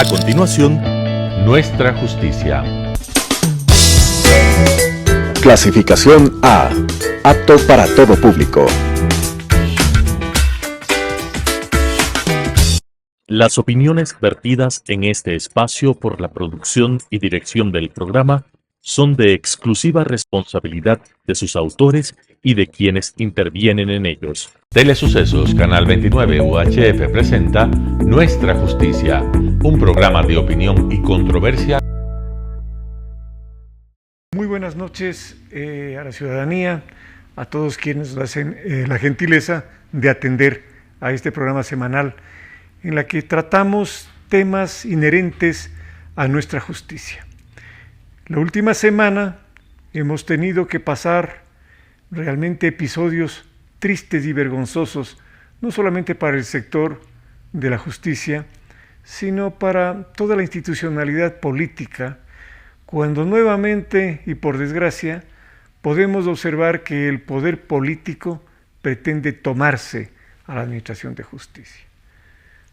A continuación, Nuestra Justicia. Clasificación A. Apto para todo público. Las opiniones vertidas en este espacio por la producción y dirección del programa son de exclusiva responsabilidad de sus autores y de quienes intervienen en ellos. Telesucesos Canal 29 UHF presenta Nuestra Justicia, un programa de opinión y controversia. Muy buenas noches a la ciudadanía, a todos quienes hacen la gentileza de atender a este programa semanal en la que tratamos temas inherentes a nuestra justicia. La última semana hemos tenido que pasar realmente episodios tristes y vergonzosos, no solamente para el sector de la justicia, sino para toda la institucionalidad política, cuando nuevamente y por desgracia podemos observar que el poder político pretende tomarse a la administración de justicia.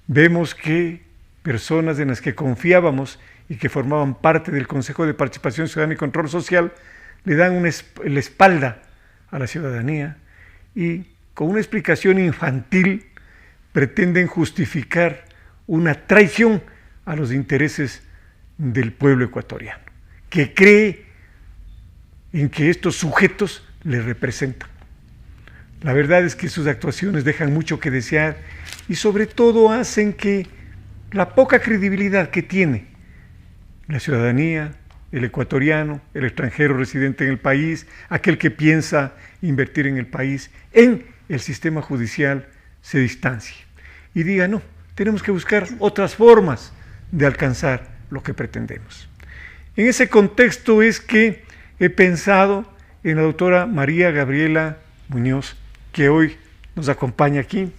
Vemos que personas en las que confiábamos y que formaban parte del Consejo de Participación Ciudadana y Control Social le dan la espalda a la ciudadanía y con una explicación infantil pretenden justificar una traición a los intereses del pueblo ecuatoriano, que cree en que estos sujetos le representan. La verdad es que sus actuaciones dejan mucho que desear y sobre todo hacen que la poca credibilidad que tiene la ciudadanía, el ecuatoriano, el extranjero residente en el país, aquel que piensa invertir en el país, en el sistema judicial, se distancie y diga, no, tenemos que buscar otras formas de alcanzar lo que pretendemos. En ese contexto es que he pensado en la doctora María Gabriela Muñoz, que hoy nos acompaña aquí,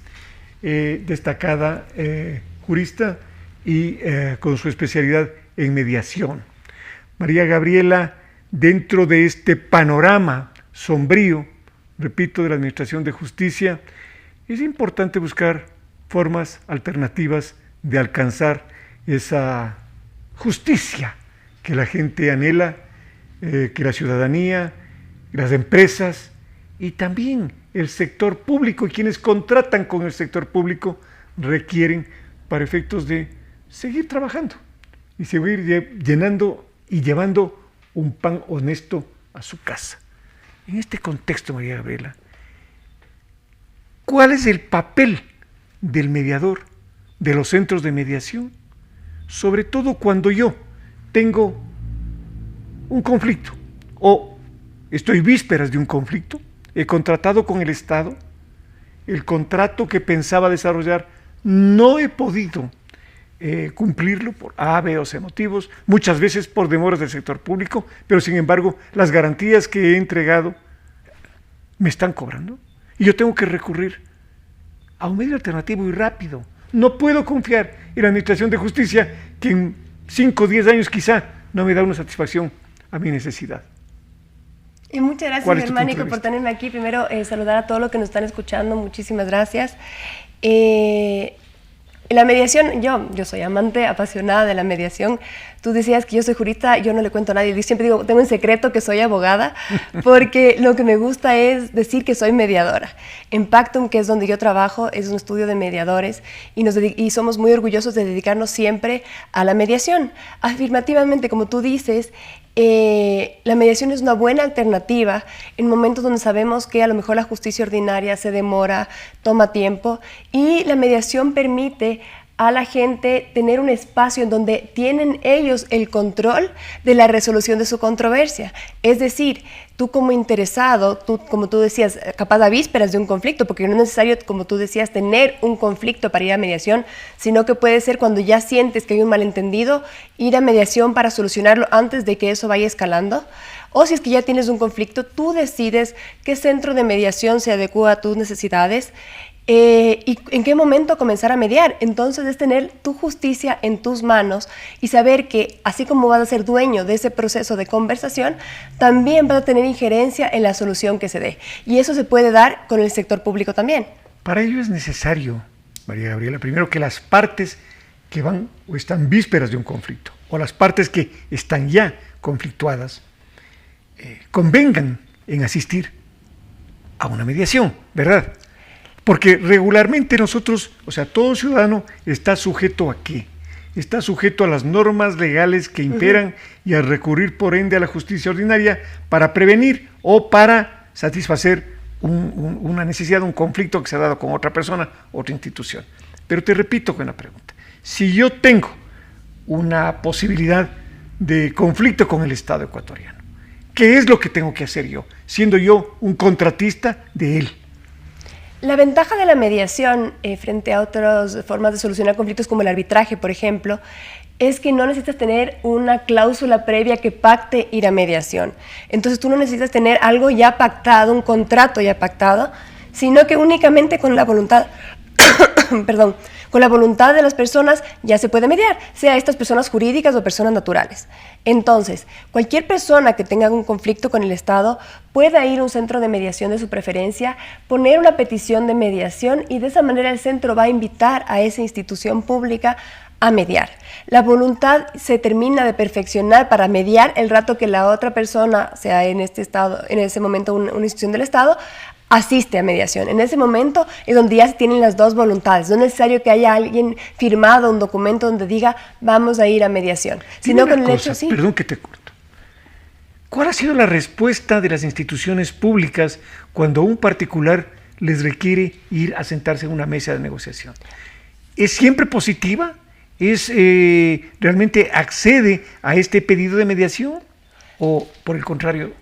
destacada jurista y con su especialidad en mediación. María Gabriela, dentro de este panorama sombrío, repito, de la Administración de Justicia, es importante buscar formas alternativas de alcanzar esa justicia que la gente anhela, que la ciudadanía, las empresas y también el sector público y quienes contratan con el sector público requieren para efectos de seguir trabajando y seguir llenando y llevando un pan honesto a su casa. En este contexto, María Gabriela, ¿cuál es el papel del mediador, de los centros de mediación? Sobre todo cuando yo tengo un conflicto o estoy vísperas de un conflicto, he contratado con el Estado, el contrato que pensaba desarrollar no he podido cumplirlo por A, B o C motivos, muchas veces por demoras del sector público, pero sin embargo las garantías que he entregado me están cobrando y yo tengo que recurrir a un medio alternativo y rápido. No puedo confiar en la Administración de Justicia que en 5 o 10 años quizá no me da una satisfacción a mi necesidad. Y muchas gracias, Germánico, por tenerme aquí. Primero, saludar a todos los que nos están escuchando. Muchísimas gracias. La mediación, yo soy amante, apasionada de la mediación. Tú decías que yo soy jurista, yo no le cuento a nadie. Yo siempre digo, tengo un secreto que soy abogada, porque lo que me gusta es decir que soy mediadora. En Pactum, que es donde yo trabajo, es un estudio de mediadores y somos muy orgullosos de dedicarnos siempre a la mediación. Afirmativamente, como tú dices, la mediación es una buena alternativa en momentos donde sabemos que a lo mejor la justicia ordinaria se demora, toma tiempo, y la mediación permite a la gente tener un espacio en donde tienen ellos el control de la resolución de su controversia. Es decir, tú como interesado, como tú decías, capaz a vísperas de un conflicto, porque no es necesario, como tú decías, tener un conflicto para ir a mediación, sino que puede ser cuando ya sientes que hay un malentendido, ir a mediación para solucionarlo antes de que eso vaya escalando. O si es que ya tienes un conflicto, tú decides qué centro de mediación se adecua a tus necesidades y en qué momento comenzar a mediar. Entonces es tener tu justicia en tus manos y saber que así como vas a ser dueño de ese proceso de conversación, también vas a tener injerencia en la solución que se dé. Y eso se puede dar con el sector público también. Para ello es necesario, María Gabriela, primero que las partes que van o están vísperas de un conflicto, o las partes que están ya conflictuadas, convengan en asistir a una mediación, ¿verdad? Porque regularmente nosotros, o sea, todo ciudadano está sujeto ¿a qué? Está sujeto a las normas legales que imperan y a recurrir por ende a la justicia ordinaria para prevenir o para satisfacer una necesidad, un conflicto que se ha dado con otra persona, otra institución. Pero te repito con la pregunta, si yo tengo una posibilidad de conflicto con el Estado ecuatoriano, ¿qué es lo que tengo que hacer yo, siendo yo un contratista de él? La ventaja de la mediación frente a otras formas de solucionar conflictos como el arbitraje, por ejemplo, es que no necesitas tener una cláusula previa que pacte ir a mediación. Entonces tú no necesitas tener algo ya pactado, un contrato ya pactado, sino que únicamente con la voluntad, perdón, con la voluntad de las personas ya se puede mediar, sea estas personas jurídicas o personas naturales. Entonces, cualquier persona que tenga un conflicto con el Estado pueda ir a un centro de mediación de su preferencia, poner una petición de mediación y de esa manera el centro va a invitar a esa institución pública a mediar. La voluntad se termina de perfeccionar para mediar el rato que la otra persona, sea en este estado, en ese momento una institución del Estado, asiste a mediación. En ese momento es donde ya se tienen las dos voluntades. No es necesario que haya alguien firmado un documento donde diga vamos a ir a mediación. Sino con el hecho, sí. Perdón que te corto. ¿Cuál ha sido la respuesta de las instituciones públicas cuando un particular les requiere ir a sentarse en una mesa de negociación? ¿Es siempre positiva? ¿Es realmente accede a este pedido de mediación? ¿O por el contrario?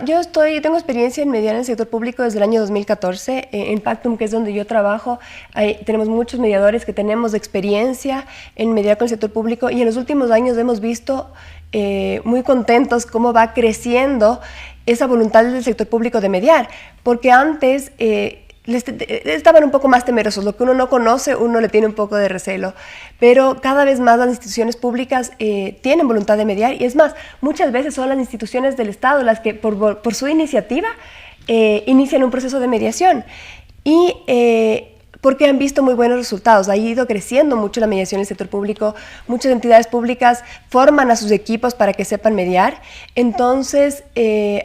Yo tengo experiencia en mediar en el sector público desde el año 2014. En Pactum, que es donde yo trabajo, tenemos muchos mediadores que tenemos experiencia en mediar con el sector público y en los últimos años hemos visto muy contentos cómo va creciendo esa voluntad del sector público de mediar, porque antes estaban un poco más temerosos, lo que uno no conoce, uno le tiene un poco de recelo, pero cada vez más las instituciones públicas tienen voluntad de mediar y es más, muchas veces son las instituciones del Estado las que por su iniciativa inician un proceso de mediación y porque han visto muy buenos resultados, ha ido creciendo mucho la mediación en el sector público, muchas entidades públicas forman a sus equipos para que sepan mediar, entonces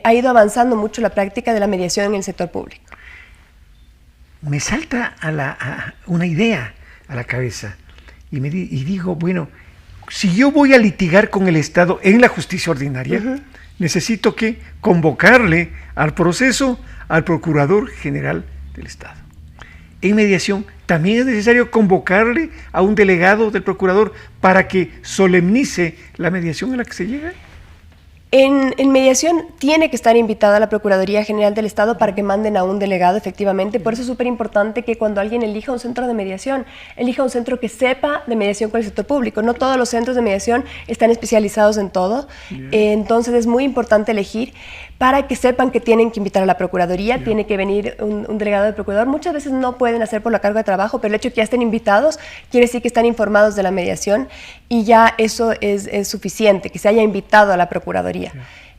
ha ido avanzando mucho la práctica de la mediación en el sector público. Me salta una idea a la cabeza y digo, bueno, si yo voy a litigar con el Estado en la justicia ordinaria, necesito que convocarle al proceso al Procurador General del Estado. En mediación también es necesario convocarle a un delegado del Procurador para que solemnice la mediación a la que se llega. En mediación tiene que estar invitada la Procuraduría General del Estado para que manden a un delegado, efectivamente. Por eso es súper importante que cuando alguien elija un centro de mediación, elija un centro que sepa de mediación con el sector público. No todos los centros de mediación están especializados en todo. Entonces es muy importante elegir para que sepan que tienen que invitar a la Procuraduría, tiene que venir un delegado del Procurador. Muchas veces no pueden hacer por la carga de trabajo, pero el hecho de que ya estén invitados quiere decir que están informados de la mediación y ya eso es suficiente, que se haya invitado a la Procuraduría.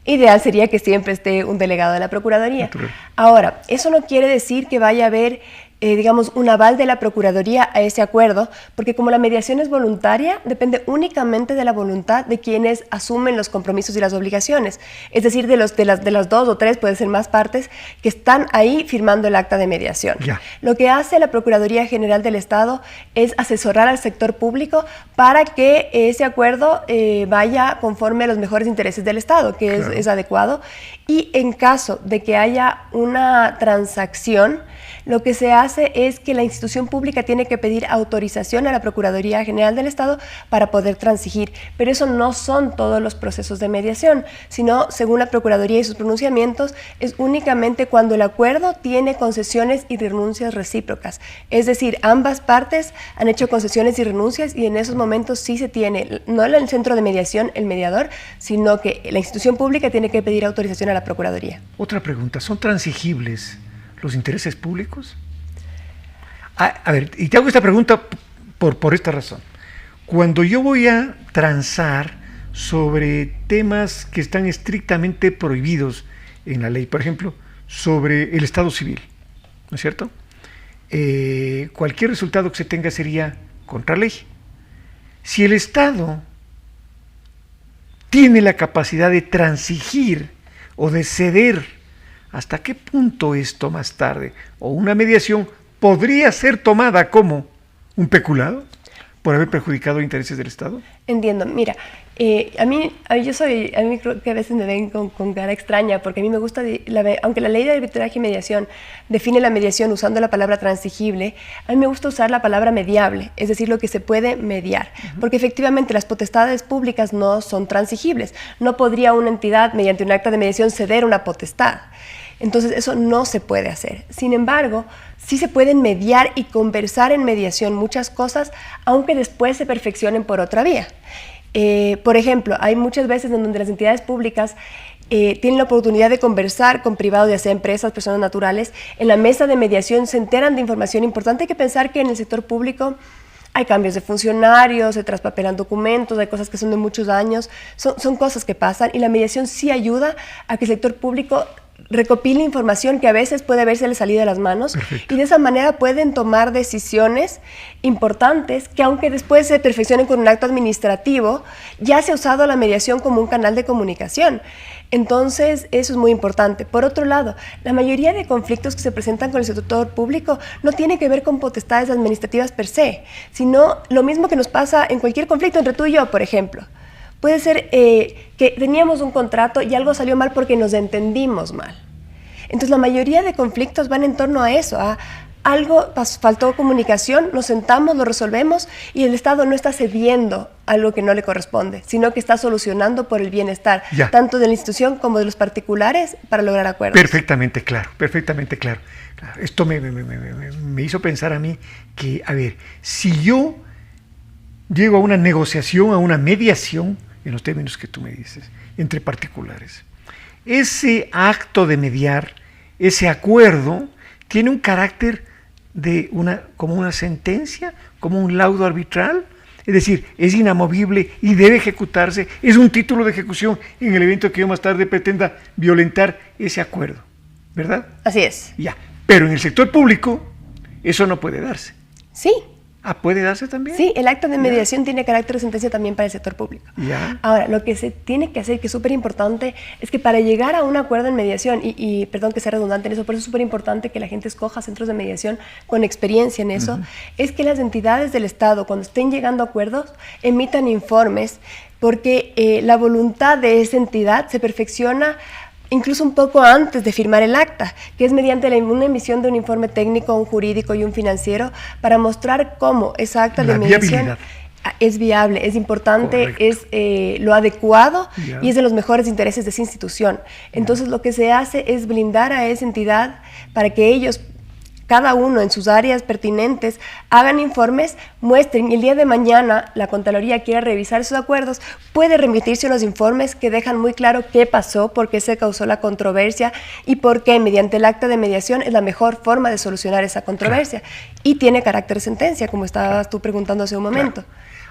Ideal sería que siempre esté un delegado de la Procuraduría. Ahora, eso no quiere decir que vaya a haber digamos, un aval de la Procuraduría a ese acuerdo, porque como la mediación es voluntaria, depende únicamente de la voluntad de quienes asumen los compromisos y las obligaciones, es decir, de las dos o tres, puede ser más partes, que están ahí firmando el acta de mediación. Ya. Lo que hace la Procuraduría General del Estado es asesorar al sector público para que ese acuerdo vaya conforme a los mejores intereses del Estado, que es adecuado, y en caso de que haya una transacción, lo que se hace es que la institución pública tiene que pedir autorización a la Procuraduría General del Estado para poder transigir, pero eso no son todos los procesos de mediación, sino, según la Procuraduría y sus pronunciamientos, es únicamente cuando el acuerdo tiene concesiones y renuncias recíprocas, es decir, ambas partes han hecho concesiones y renuncias y en esos momentos sí se tiene, no el centro de mediación, el mediador, sino que la institución pública tiene que pedir autorización a la Procuraduría. Otra pregunta, ¿son transigibles los intereses públicos? A ver, y te hago esta pregunta por esta razón. Cuando yo voy a transar sobre temas que están estrictamente prohibidos en la ley, por ejemplo, sobre el Estado civil, ¿no es cierto? Cualquier resultado que se tenga sería contra ley. Si el Estado tiene la capacidad de transigir o de ceder, ¿hasta qué punto esto más tarde o una mediación podría ser tomada como un peculado por haber perjudicado intereses del Estado? Entiendo. Mira, a mí creo que a veces me ven con cara extraña, porque a mí me gusta, aunque la ley de arbitraje y mediación define la mediación usando la palabra transigible, a mí me gusta usar la palabra mediable, es decir, lo que se puede mediar, porque efectivamente las potestades públicas no son transigibles. No podría una entidad, mediante un acta de mediación, ceder una potestad. Entonces eso no se puede hacer. Sin embargo, sí se pueden mediar y conversar en mediación muchas cosas, aunque después se perfeccionen por otra vía. Por ejemplo, hay muchas veces en donde las entidades públicas tienen la oportunidad de conversar con privados, ya sea empresas, personas naturales. En la mesa de mediación se enteran de información importante. Hay que pensar que en el sector público hay cambios de funcionarios, se traspapelan documentos, hay cosas que son de muchos años, son cosas que pasan, y la mediación sí ayuda a que el sector público recopila información que a veces puede haberse salido de las manos. Perfecto. Y de esa manera pueden tomar decisiones importantes que, aunque después se perfeccionen con un acto administrativo, ya se ha usado la mediación como un canal de comunicación. Entonces, eso es muy importante. Por otro lado, la mayoría de conflictos que se presentan con el sector público no tiene que ver con potestades administrativas per se, sino lo mismo que nos pasa en cualquier conflicto entre tú y yo, por ejemplo. Puede ser que teníamos un contrato y algo salió mal porque nos entendimos mal. Entonces, la mayoría de conflictos van en torno a eso, a algo faltó comunicación, nos sentamos, lo resolvemos, y el Estado no está cediendo algo que no le corresponde, sino que está solucionando por el bienestar, tanto de la institución como de los particulares, para lograr acuerdos. Perfectamente claro, perfectamente claro. Esto me hizo pensar a mí que, a ver, si yo llego a una negociación, a una mediación, en los términos que tú me dices, entre particulares, ese acto de mediar, ese acuerdo, tiene un carácter de como una sentencia, como un laudo arbitral, es decir, es inamovible y debe ejecutarse, es un título de ejecución en el evento que yo más tarde pretenda violentar ese acuerdo, ¿verdad? Así es. Ya, pero en el sector público eso no puede darse. Sí. ¿Puede darse también? Sí, el acta de mediación tiene carácter de sentencia también para el sector público. Ahora, lo que se tiene que hacer, que es súper importante, es que para llegar a un acuerdo en mediación, y perdón que sea redundante en eso, por eso es súper importante que la gente escoja centros de mediación con experiencia en eso, es que las entidades del Estado, cuando estén llegando a acuerdos, emitan informes, porque la voluntad de esa entidad se perfecciona incluso un poco antes de firmar el acta, que es mediante una emisión de un informe técnico, un jurídico y un financiero, para mostrar cómo esa acta de mediación es viable, es importante, es lo adecuado y es de los mejores intereses de esa institución. Entonces, lo que se hace es blindar a esa entidad para que ellos, cada uno en sus áreas pertinentes, hagan informes, muestren, y el día de mañana la Contraloría quiera revisar esos acuerdos, puede remitirse unos informes que dejan muy claro qué pasó, por qué se causó la controversia y por qué, mediante el acta de mediación, es la mejor forma de solucionar esa controversia. Y tiene carácter de sentencia, como estabas tú preguntando hace un momento.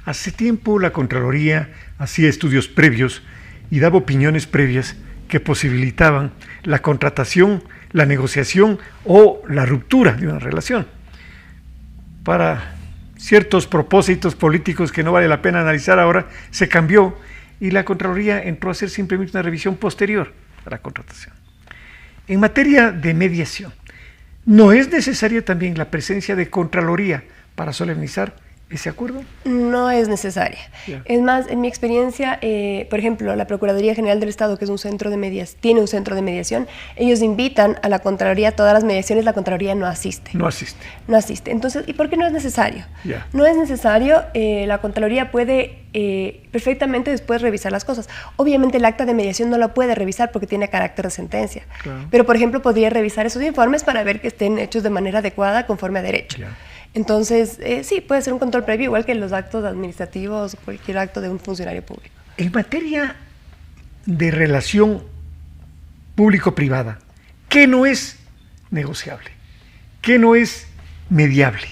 Hace tiempo la Contraloría hacía estudios previos y daba opiniones previas que posibilitaban la contratación, la negociación o la ruptura de una relación. Para ciertos propósitos políticos que no vale la pena analizar ahora, se cambió y la Contraloría entró a hacer simplemente una revisión posterior a la contratación. En materia de mediación, ¿no es necesaria también la presencia de Contraloría para solemnizar ese acuerdo? No es necesaria. Es más, en mi experiencia, por ejemplo, la Procuraduría General del Estado, que es un centro de mediación, tiene un centro de mediación, ellos invitan a la Contraloría a todas las mediaciones, la Contraloría no asiste. No asiste. No asiste. Entonces, ¿y por qué no es necesario? No es necesario, la Contraloría puede perfectamente después revisar las cosas. Obviamente el acta de mediación no la puede revisar porque tiene carácter de sentencia. Pero, por ejemplo, podría revisar esos informes para ver que estén hechos de manera adecuada, conforme a derecho. Entonces, sí, puede ser un control previo, igual que los actos administrativos, cualquier acto de un funcionario público. En materia de relación público-privada, ¿qué no es negociable? ¿Qué no es mediable?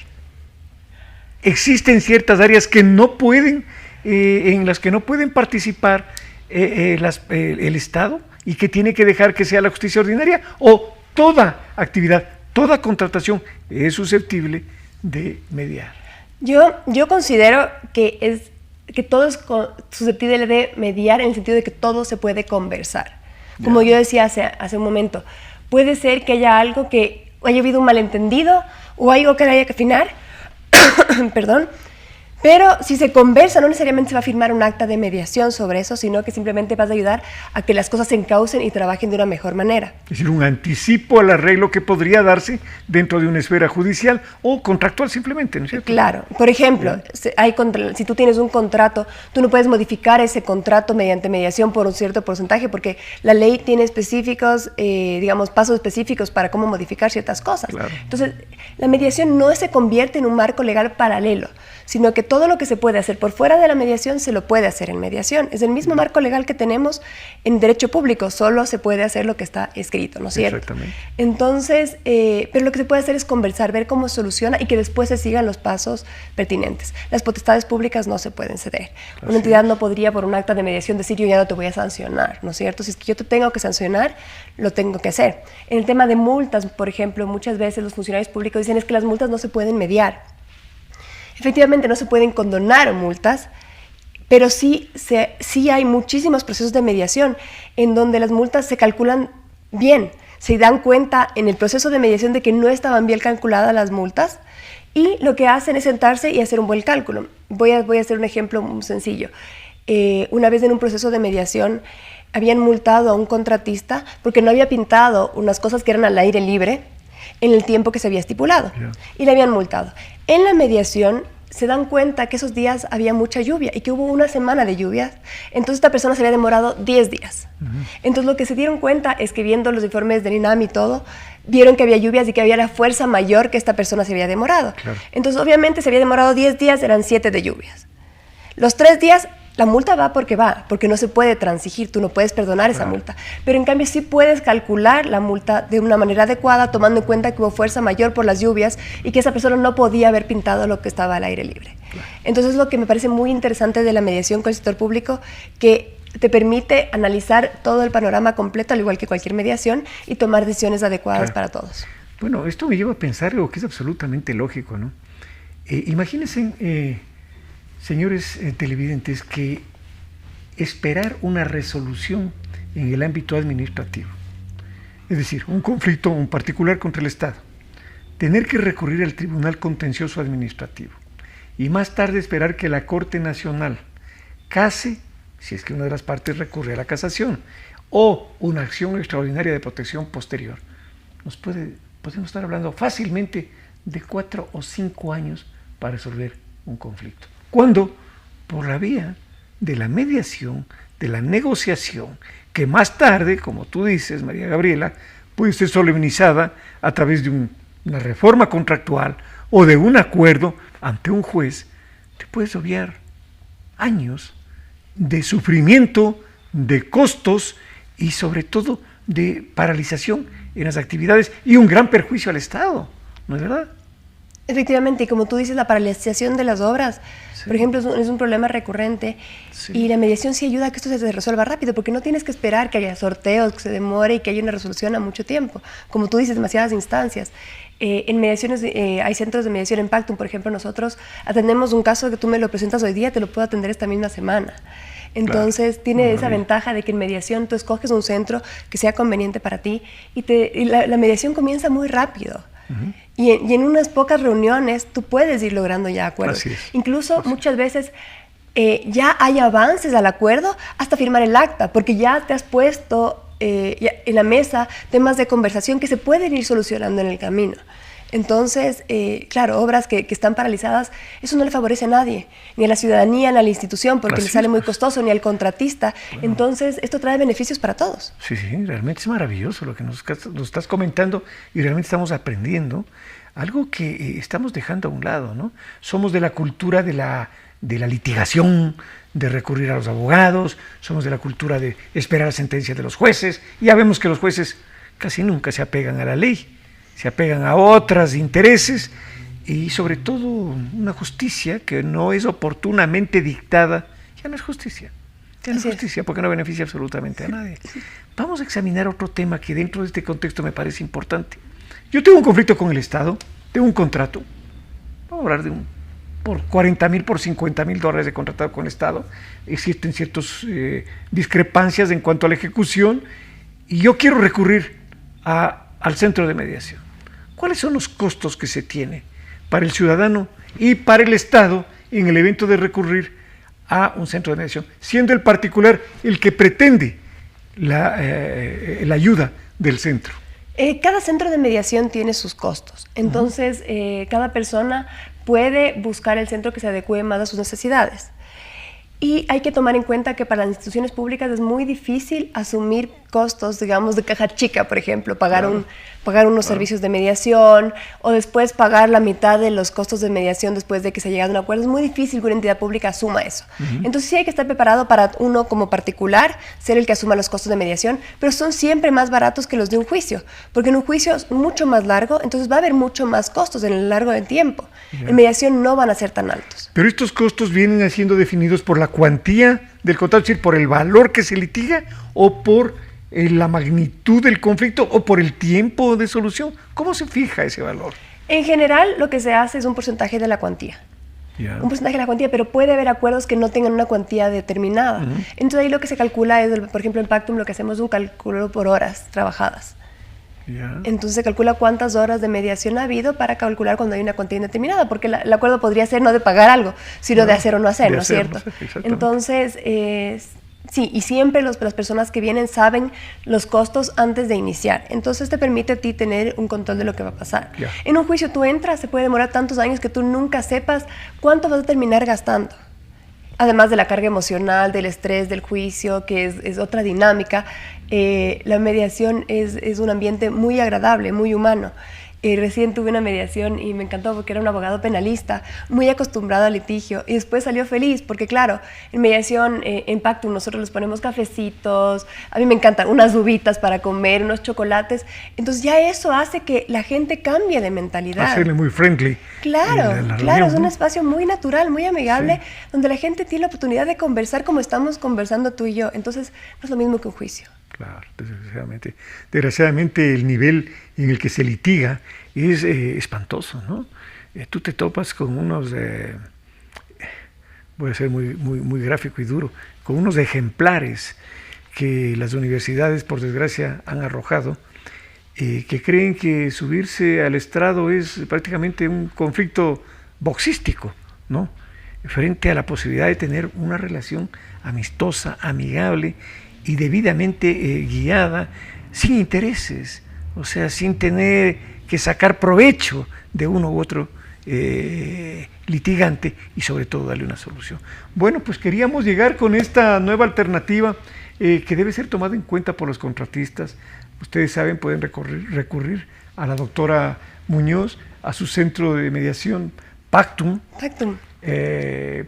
Existen ciertas áreas que no pueden, en las que no pueden participar el Estado y que tiene que dejar que sea la justicia ordinaria, o toda actividad, toda contratación es susceptible de mediar. Yo considero que todo es susceptible de mediar en el sentido de que todo se puede conversar. Como yo decía hace un momento, puede ser que haya algo que haya habido un malentendido o algo que haya que afinar, perdón, pero si se conversa no necesariamente se va a firmar un acta de mediación sobre eso, sino que simplemente vas a ayudar a que las cosas se encaucen y trabajen de una mejor manera. Es decir, un anticipo al arreglo que podría darse dentro de una esfera judicial o contractual simplemente, ¿no es cierto? Claro. Por ejemplo, si tú tienes un contrato, tú no puedes modificar ese contrato mediante mediación por un cierto porcentaje porque la ley tiene específicos, digamos, pasos específicos para cómo modificar ciertas cosas. Claro. Entonces, la mediación no se convierte en un marco legal paralelo, sino que todo lo que se puede hacer por fuera de la mediación se lo puede hacer en mediación. Es el mismo marco legal que tenemos en derecho público, solo se puede hacer lo que está escrito, ¿no es cierto? Exactamente. Entonces, pero lo que se puede hacer es conversar, ver cómo soluciona y que después se sigan los pasos pertinentes. Las potestades públicas no se pueden ceder. Una entidad no podría por un acta de mediación decir yo ya no te voy a sancionar, ¿no es cierto? Si es que yo te tengo que sancionar, lo tengo que hacer. En el tema de multas, por ejemplo, muchas veces los funcionarios públicos dicen es que las multas no se pueden mediar. Efectivamente no se pueden condonar multas, pero sí hay muchísimos procesos de mediación en donde las multas se calculan bien. Se dan cuenta en el proceso de mediación de que no estaban bien calculadas las multas y lo que hacen es sentarse y hacer un buen cálculo. Voy a hacer un ejemplo muy sencillo. Una vez en un proceso de mediación habían multado a un contratista porque no había pintado unas cosas que eran al aire libre en el tiempo que se había estipulado. Y le habían multado. En la mediación se dan cuenta que esos días había mucha lluvia y que hubo una semana de lluvias. Entonces esta persona se había demorado 10 días. Entonces lo que se dieron cuenta es que viendo los informes del INAM y todo, vieron que había lluvias y que había la fuerza mayor que esta persona se había demorado. Claro. Entonces obviamente se había demorado 10 días, eran 7 de lluvias. Los 3 días... La multa va, porque no se puede transigir, tú no puedes perdonar esa multa. Pero en cambio sí puedes calcular la multa de una manera adecuada, tomando en cuenta que hubo fuerza mayor por las lluvias y que esa persona no podía haber pintado lo que estaba al aire libre. Entonces lo que me parece muy interesante de la mediación con el sector público, que te permite analizar todo el panorama completo, al igual que cualquier mediación, y tomar decisiones adecuadas para todos. Bueno, esto me lleva a pensar algo que es absolutamente lógico, ¿no? Imagínense... Señores televidentes, que esperar una resolución en el ámbito administrativo, es decir, un conflicto un particular contra el Estado, tener que recurrir al Tribunal Contencioso Administrativo y más tarde esperar que la Corte Nacional case, si es que una de las partes recurre a la casación, o una acción extraordinaria de protección posterior, podemos estar hablando fácilmente de 4 o 5 años para resolver un conflicto. Cuando, por la vía de la mediación, de la negociación, que más tarde, como tú dices, María Gabriela, puede ser solemnizada a través de una reforma contractual o de un acuerdo ante un juez, te puedes obviar años de sufrimiento, de costos y sobre todo de paralización en las actividades y un gran perjuicio al Estado, ¿no es verdad? Efectivamente, y como tú dices, la paralización de las obras, por ejemplo, es un problema recurrente y la mediación sí ayuda a que esto se resuelva rápido porque no tienes que esperar que haya sorteos, que se demore y que haya una resolución a mucho tiempo. Como tú dices, demasiadas instancias. En mediaciones, hay centros de mediación en Pactum, por ejemplo, nosotros atendemos un caso que tú me lo presentas hoy día, te lo puedo atender esta misma semana. Entonces, tiene esa ventaja de que en mediación tú escoges un centro que sea conveniente para ti y la mediación comienza muy rápido. Y en unas pocas reuniones tú puedes ir logrando ya acuerdos. Incluso muchas veces ya hay avances al acuerdo hasta firmar el acta, porque ya te has puesto en la mesa temas de conversación que se pueden ir solucionando en el camino. Entonces, claro, obras que están paralizadas, eso no le favorece a nadie, ni a la ciudadanía, ni a la institución, porque le sale muy costoso, ni al contratista. Bueno. Entonces, esto trae beneficios para todos. Sí, realmente es maravilloso lo que nos estás comentando y realmente estamos aprendiendo algo que estamos dejando a un lado, ¿no? Somos de la cultura de la litigación, de recurrir a los abogados, somos de la cultura de esperar sentencias de los jueces, y ya vemos que los jueces casi nunca se apegan a la ley, se apegan a otros intereses y sobre todo una justicia que no es oportunamente dictada, ya no es justicia. Ya no es justicia porque no beneficia absolutamente a nadie. Vamos a examinar otro tema que dentro de este contexto me parece importante. Yo tengo un conflicto con el Estado, tengo un contrato, vamos a hablar de un por 40,000, por 50,000 dólares de contratado con el Estado. Existen ciertas discrepancias en cuanto a la ejecución y yo quiero recurrir al centro de mediación. ¿Cuáles son los costos que se tiene para el ciudadano y para el Estado en el evento de recurrir a un centro de mediación, siendo el particular el que pretende la ayuda del centro? Cada centro de mediación tiene sus costos, entonces cada persona puede buscar el centro que se adecue más a sus necesidades. Y hay que tomar en cuenta que para las instituciones públicas es muy difícil asumir costos, digamos, de caja chica, por ejemplo, pagar unos servicios de mediación o después pagar la mitad de los costos de mediación después de que se ha llegado a un acuerdo. Es muy difícil que una entidad pública asuma eso. Entonces sí hay que estar preparado para uno como particular ser el que asuma los costos de mediación, pero son siempre más baratos que los de un juicio, porque en un juicio es mucho más largo, entonces va a haber mucho más costos en el largo del tiempo. En mediación no van a ser tan altos. Pero estos costos vienen siendo definidos por la cuantía del contrato, es decir, por el valor que se litiga o por la magnitud del conflicto o por el tiempo de solución. ¿Cómo se fija ese valor? En general, lo que se hace es un porcentaje de la cuantía. Un porcentaje de la cuantía, pero puede haber acuerdos que no tengan una cuantía determinada. Entonces ahí lo que se calcula es, por ejemplo, en Pactum lo que hacemos es un cálculo por horas trabajadas. Entonces se calcula cuántas horas de mediación ha habido para calcular cuando hay una cuantía indeterminada, porque el acuerdo podría ser no de pagar algo, sino de hacer o no hacer, ¿no es cierto? Entonces, sí, y siempre las personas que vienen saben los costos antes de iniciar. Entonces te permite a ti tener un control de lo que va a pasar. En un juicio tú entras, se puede demorar tantos años que tú nunca sepas cuánto vas a terminar gastando. Además de la carga emocional, del estrés del juicio, que es otra dinámica, la mediación es un ambiente muy agradable, muy humano. Recién tuve una mediación y me encantó porque era un abogado penalista, muy acostumbrado al litigio, y después salió feliz porque, claro, en mediación, en Pactum, nosotros les ponemos cafecitos, a mí me encantan unas uvitas para comer, unos chocolates, entonces ya eso hace que la gente cambie de mentalidad. Hacerle muy friendly. Claro, claro, es un espacio muy natural, muy amigable, donde la gente tiene la oportunidad de conversar como estamos conversando tú y yo, entonces no es lo mismo que un juicio. Claro, desgraciadamente. Desgraciadamente el nivel en el que se litiga es espantoso, ¿no? Tú te topas con unos, voy a ser muy gráfico y duro, con unos ejemplares que las universidades, por desgracia, han arrojado, que creen que subirse al estrado es prácticamente un conflicto boxístico, ¿no? Frente a la posibilidad de tener una relación amistosa, amigable y debidamente guiada, sin intereses, o sea, sin tener que sacar provecho de uno u otro litigante y sobre todo darle una solución. Bueno, pues queríamos llegar con esta nueva alternativa que debe ser tomada en cuenta por los contratistas. Ustedes saben, pueden recurrir a la doctora Muñoz, a su centro de mediación Pactum.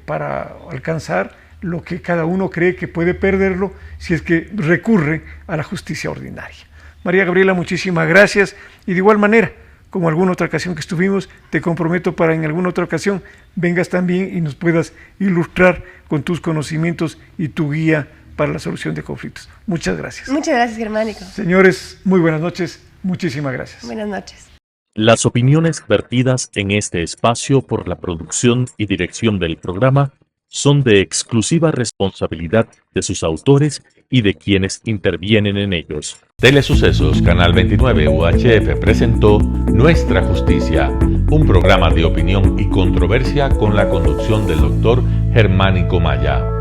Para alcanzar lo que cada uno cree que puede perderlo si es que recurre a la justicia ordinaria. María Gabriela, muchísimas gracias, y de igual manera, como alguna otra ocasión que estuvimos, te comprometo para en alguna otra ocasión vengas también y nos puedas ilustrar con tus conocimientos y tu guía para la solución de conflictos. Muchas gracias. Muchas gracias, Germánico. Señores, muy buenas noches, muchísimas gracias. Buenas noches. Las opiniones vertidas en este espacio por la producción y dirección del programa son de exclusiva responsabilidad de sus autores y de quienes intervienen en ellos. Telesucesos Canal 29 UHF presentó Nuestra Justicia, un programa de opinión y controversia con la conducción del doctor Germánico Maya.